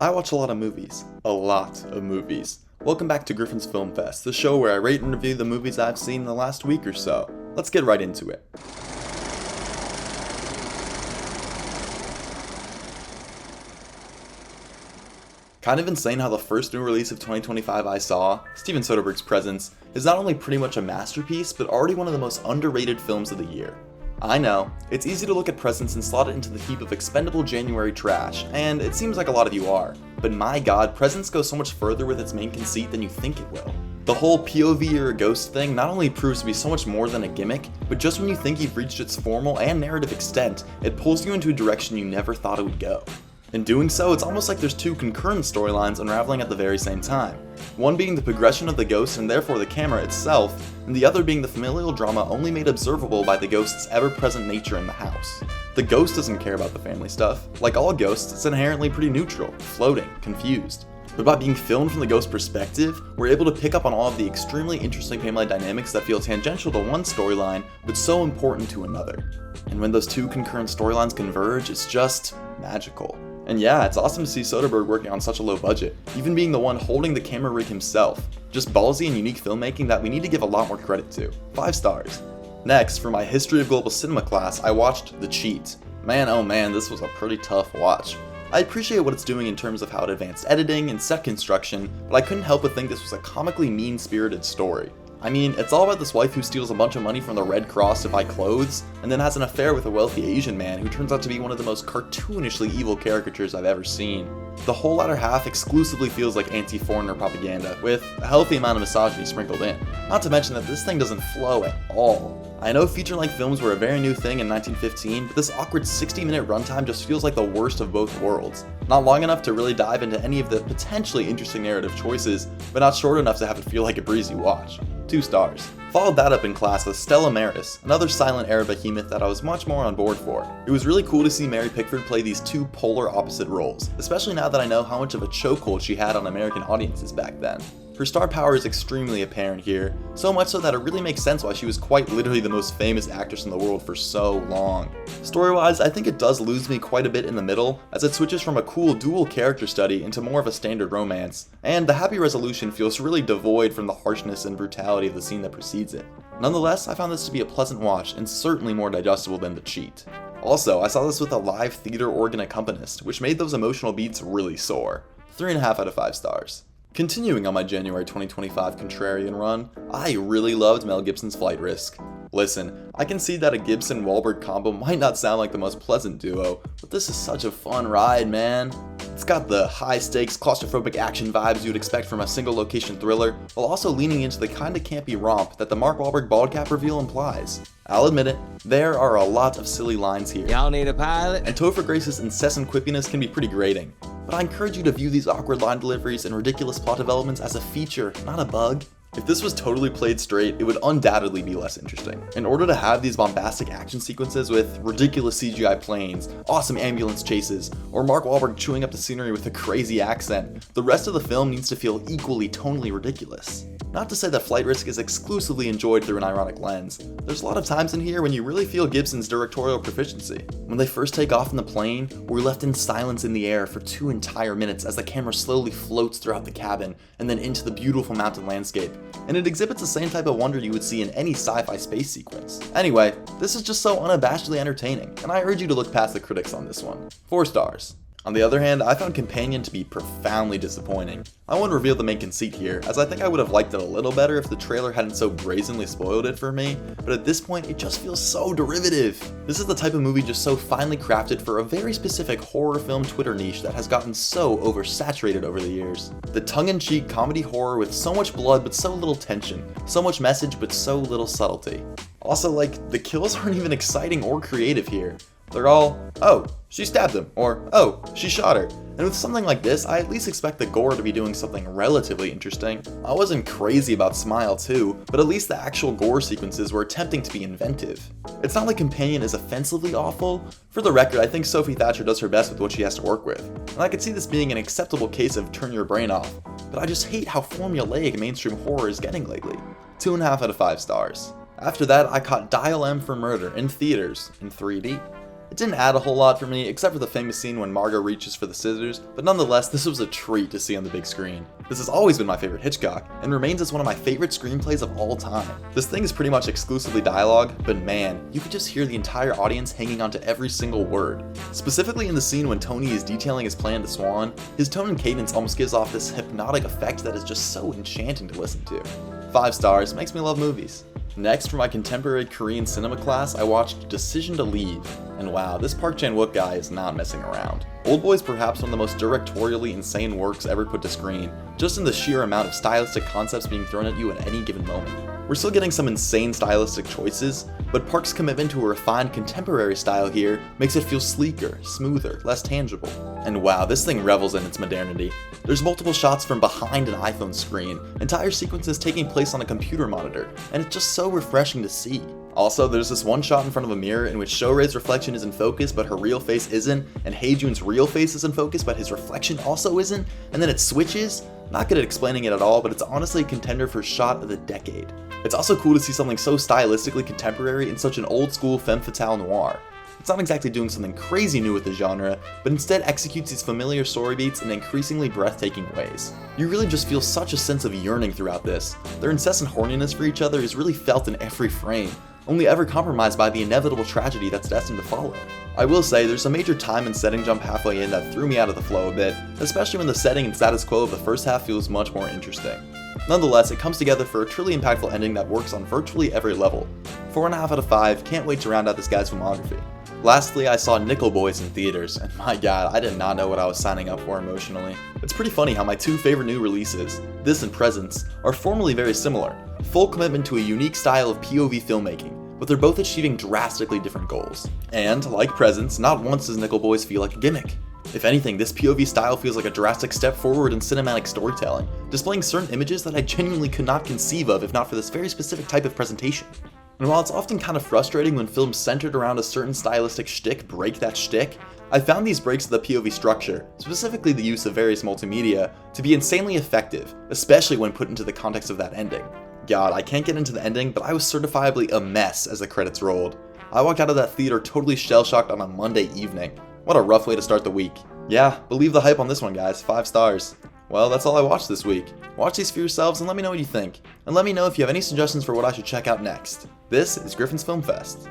I watch a lot of movies. A lot of movies. Welcome back to Gryphon's Film Fest, the show where I rate and review the movies I've seen in the last week or so. Let's get right into it. Kind of insane how the first new release of 2025 I saw, Steven Soderbergh's Presence, is not only pretty much a masterpiece, but already one of the most underrated films of the year. I know, it's easy to look at Presence and slot it into the heap of expendable January trash, and it seems like a lot of you are, but my god, Presence goes so much further with its main conceit than you think it will. The whole POV or a ghost thing not only proves to be so much more than a gimmick, but just when you think you've reached its formal and narrative extent, it pulls you into a direction you never thought it would go. In doing so, it's almost like there's two concurrent storylines unraveling at the very same time. One being the progression of the ghost and therefore the camera itself, and the other being the familial drama only made observable by the ghost's ever-present nature in the house. The ghost doesn't care about the family stuff. Like all ghosts, it's inherently pretty neutral, floating, confused. But by being filmed from the ghost's perspective, we're able to pick up on all of the extremely interesting family dynamics that feel tangential to one storyline, but so important to another. And when those two concurrent storylines converge, it's just magical. And yeah, it's awesome to see Soderbergh working on such a low budget, even being the one holding the camera rig himself. Just ballsy and unique filmmaking that we need to give a lot more credit to. 5 stars. Next, for my History of Global Cinema class, I watched The Cheat. Man, oh man, this was a pretty tough watch. I appreciate what it's doing in terms of how it advanced editing and set construction, but I couldn't help but think this was a comically mean-spirited story. I mean, it's all about this wife who steals a bunch of money from the Red Cross to buy clothes, and then has an affair with a wealthy Asian man who turns out to be one of the most cartoonishly evil caricatures I've ever seen. The whole latter half exclusively feels like anti-foreigner propaganda, with a healthy amount of misogyny sprinkled in. Not to mention that this thing doesn't flow at all. I know feature-length films were a very new thing in 1915, but this awkward 60-minute runtime just feels like the worst of both worlds. Not long enough to really dive into any of the potentially interesting narrative choices, but not short enough to have it feel like a breezy watch. 2 stars. Followed that up in class with Stella Maris, another silent era behemoth that I was much more on board for. It was really cool to see Mary Pickford play these two polar opposite roles, especially now that I know how much of a chokehold she had on American audiences back then. Her star power is extremely apparent here, so much so that it really makes sense why she was quite literally the most famous actress in the world for so long. Story-wise, I think it does lose me quite a bit in the middle, as it switches from a cool dual character study into more of a standard romance, and the happy resolution feels really devoid from the harshness and brutality of the scene that precedes it. Nonetheless, I found this to be a pleasant watch, and certainly more digestible than The Cheat. Also, I saw this with a live theater organ accompanist, which made those emotional beats really soar. 3.5 out of 5 stars. Continuing on my January 2025 contrarian run, I really loved Mel Gibson's Flight Risk. Listen, I can see that a Gibson-Wahlberg combo might not sound like the most pleasant duo, but this is such a fun ride, man. It's got the high-stakes, claustrophobic action vibes you'd expect from a single-location thriller, while also leaning into the kinda campy romp that the Mark Wahlberg bald cap reveal implies. I'll admit it, there are a lot of silly lines here. Y'all need a pilot? And Topher Grace's incessant quippiness can be pretty grating. But I encourage you to view these awkward line deliveries and ridiculous plot developments as a feature, not a bug. If this was totally played straight, it would undoubtedly be less interesting. In order to have these bombastic action sequences with ridiculous CGI planes, awesome ambulance chases, or Mark Wahlberg chewing up the scenery with a crazy accent, the rest of the film needs to feel equally tonally ridiculous. Not to say that Flight Risk is exclusively enjoyed through an ironic lens. There's a lot of times in here when you really feel Gibson's directorial proficiency. When they first take off in the plane, we're left in silence in the air for 2 entire minutes as the camera slowly floats throughout the cabin and then into the beautiful mountain landscape. And it exhibits the same type of wonder you would see in any sci-fi space sequence. Anyway, this is just so unabashedly entertaining, and I urge you to look past the critics on this one. 4 stars. On the other hand, I found Companion to be profoundly disappointing. I won't reveal the main conceit here, as I think I would have liked it a little better if the trailer hadn't so brazenly spoiled it for me, but at this point it just feels so derivative. This is the type of movie just so finely crafted for a very specific horror film Twitter niche that has gotten so oversaturated over the years. The tongue-in-cheek comedy horror with so much blood but so little tension, so much message but so little subtlety. Also, like, the kills aren't even exciting or creative here. They're all, oh, she stabbed him, or oh, she shot her. And with something like this, I at least expect the gore to be doing something relatively interesting. I wasn't crazy about Smile too, but at least the actual gore sequences were attempting to be inventive. It's not like Companion is offensively awful. For the record, I think Sophie Thatcher does her best with what she has to work with, and I could see this being an acceptable case of turn your brain off, but I just hate how formulaic mainstream horror is getting lately. 2.5 out of 5 stars. After that, I caught Dial M for Murder in theaters in 3D. It didn't add a whole lot for me, except for the famous scene when Margot reaches for the scissors, but nonetheless, this was a treat to see on the big screen. This has always been my favorite Hitchcock, and remains as one of my favorite screenplays of all time. This thing is pretty much exclusively dialogue, but man, you could just hear the entire audience hanging on to every single word. Specifically in the scene when Tony is detailing his plan to Swan, his tone and cadence almost gives off this hypnotic effect that is just so enchanting to listen to. 5 stars, makes me love movies. Next, for my contemporary Korean cinema class, I watched Decision to Leave, and wow, this Park Chan-wook guy is not messing around. Oldboy is perhaps one of the most directorially insane works ever put to screen, just in the sheer amount of stylistic concepts being thrown at you at any given moment. We're still getting some insane stylistic choices, but Park's commitment to a refined contemporary style here makes it feel sleeker, smoother, less tangible. And wow, this thing revels in its modernity. There's multiple shots from behind an iPhone screen, entire sequences taking place on a computer monitor, and it's just so refreshing to see. Also, there's this one shot in front of a mirror in which Shorei's reflection is in focus but her real face isn't, and Haejun's real face is in focus but his reflection also isn't, and then it switches. Not good at explaining it at all, but it's honestly a contender for shot of the decade. It's also cool to see something so stylistically contemporary in such an old school femme fatale noir. It's not exactly doing something crazy new with the genre, but instead executes these familiar story beats in increasingly breathtaking ways. You really just feel such a sense of yearning throughout this. Their incessant horniness for each other is really felt in every frame, only ever compromised by the inevitable tragedy that's destined to follow. I will say, there's a major time and setting jump halfway in that threw me out of the flow a bit, especially when the setting and status quo of the first half feels much more interesting. Nonetheless, it comes together for a truly impactful ending that works on virtually every level. 4.5 out of 5, can't wait to round out this guy's filmography. Lastly, I saw Nickel Boys in theaters, and my god, I did not know what I was signing up for emotionally. It's pretty funny how my 2 favorite new releases, this and Presence, are formally very similar. Full commitment to a unique style of POV filmmaking, but they're both achieving drastically different goals. And, like Presence, not once does Nickel Boys feel like a gimmick. If anything, this POV style feels like a drastic step forward in cinematic storytelling, displaying certain images that I genuinely could not conceive of if not for this very specific type of presentation. And while it's often kind of frustrating when films centered around a certain stylistic shtick break that shtick, I found these breaks of the POV structure, specifically the use of various multimedia, to be insanely effective, especially when put into the context of that ending. God, I can't get into the ending, but I was certifiably a mess as the credits rolled. I walked out of that theater totally shell-shocked on a Monday evening. What a rough way to start the week. Yeah, believe the hype on this one, guys. 5 stars. Well, that's all I watched this week. Watch these for yourselves and let me know what you think. And let me know if you have any suggestions for what I should check out next. This is Gryphon's Film Fest.